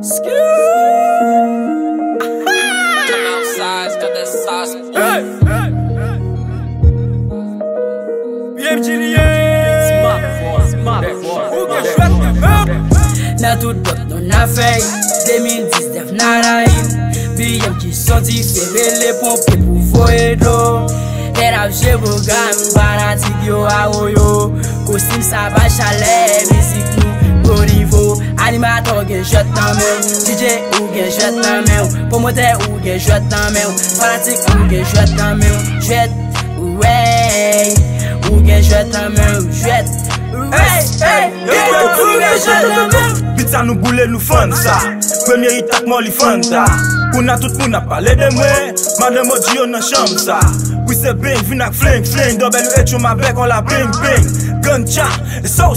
Nan tout dot non a fey 2019 nan a in BM ki soti fere le pompe pou voye do Den ap jebo gam banatik yo a oyo Kostim sa ba chale Misik nou go niveau Animator gen jot nan men DJ ou gen jot nan men Promoter ou gen jot nan men Fanatik ou gen jot nan men Jwet ouwey Ou gen jot nan men Jwet Bit sa nou boule nou fon sa Premier itak mon li fon ta Pou na tout moun a pale de mwe Madame Oji yo nan cham sa Pou se bing vin ak fling fling Dobel ou et yo ma bek on la bing bing Gun cha, e so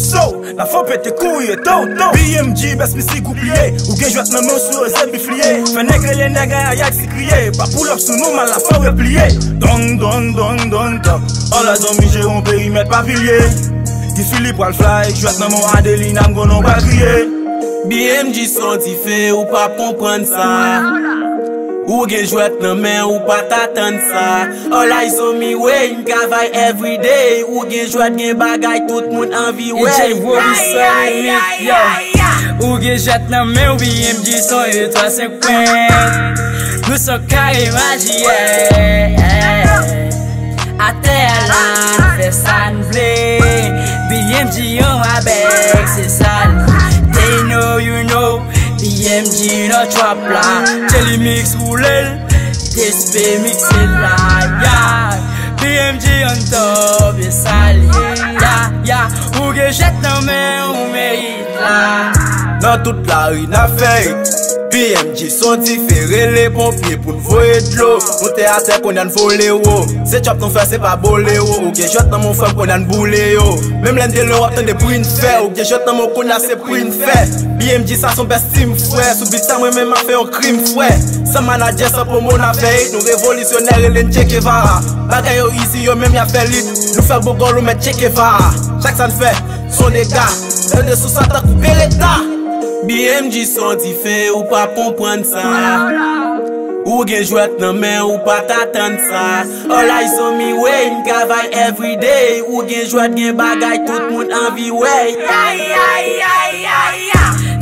La fon pete kouye to BMG bes misi koupliye Ou gen jwet nan men sou e zed bifliye Fe negre le negre a yak si kriye Pa pull up sou nou man la fon repliye Dong dong dong dong dong An la zon mi jeron perimet pa pilye Di Philippe wal fly, jwet nan mon Adeline am gonon wal kriye BMG senti fe ou pa kompren sa Ou gen jwet nan men ou pa tatan sa All eyes on me way, m kavay everyday Ou gen jwet gen bagay tout moun anvi wey Ou gen jwet nan men ou BMG son e 350 Nou son kare magi A terre la nou fe san vle BMG yon abek se sal They know you know BMG no trap la Jelly mix roulel DSP mix la BMG on top e sal Ou gen jet nan men ou meyit la Nan tout la ri na fey BMG soti fere le pompier pou n'voye d'lo Monte a terre kon yan vole yo Se chop non fe se pa bole yo Ou gen jot nan mon fem kon yan boule yo Mem len de l'Europe ten de prin fe Ou gen jot nan mon kon ya se prin fe BMG sa son best team fwe Sou bit sa mwen men ma fe yon krim fwe Sa manager sa pou mon a fe hit Nou revolutionnaire elen Che Guevara Bagay yo easy yo men ya fe lit Nou fe bogol ou met Che Guevara Chak san fe son de ga El de sou sa ta kou bereta BMG senti fe ou pa kompren sa Ou gen jwet nan men ou pa tatan sa All eyes on me way, m kavay everyday Ou gen jwet gen bagay tout moun anvi wey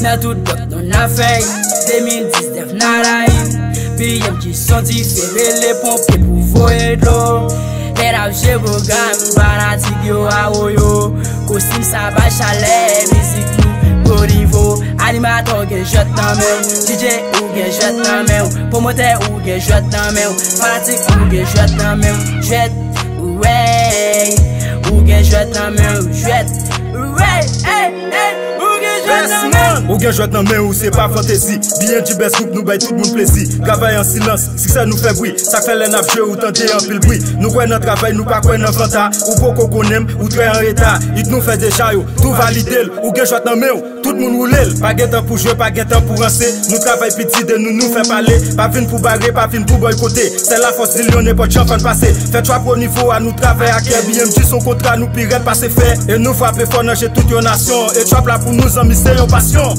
Nan tout dot non a fey 2019 nan a in BMG senti fere le pompe pou voye do Den ap jebo gam banatik yo a oyo Kostim sa ba chale Misik nou go niveau Animator gen jot nan men DJ ou gen jot nan men Promoter ou gen jot nan men Fanatik ou gen jot nan men Jwet ouwey Ou gen jot nan men Jwet ouwey Ou gen jot nan men Ou gen jwet nan men ou se pa fantezi BMG best group nou bay tout moun plezi Travay en silence, succès nou fe bwi Sak fe len ap jwe ou tante en pil bwi Nou kwen nan travay, nou pa kwen nan vanta Ou poko konem, ou tre en reta It nou fe deja yo, tout validel Ou gen jwet nan men ou, tout moun roulel Pa gen tan pou jwe, pa gen tan pou ranse Nou travay piti de nou fe pale Pa fin pou bagre, pa fin pou boykote Se la fos zilyon e pot chan fan pase Fe trap au niveau a nou travay akè BMG son kontra nou piret pase fe E nou frappe fort nan jè tout yon nation E trap la pou nou zanmise yon passion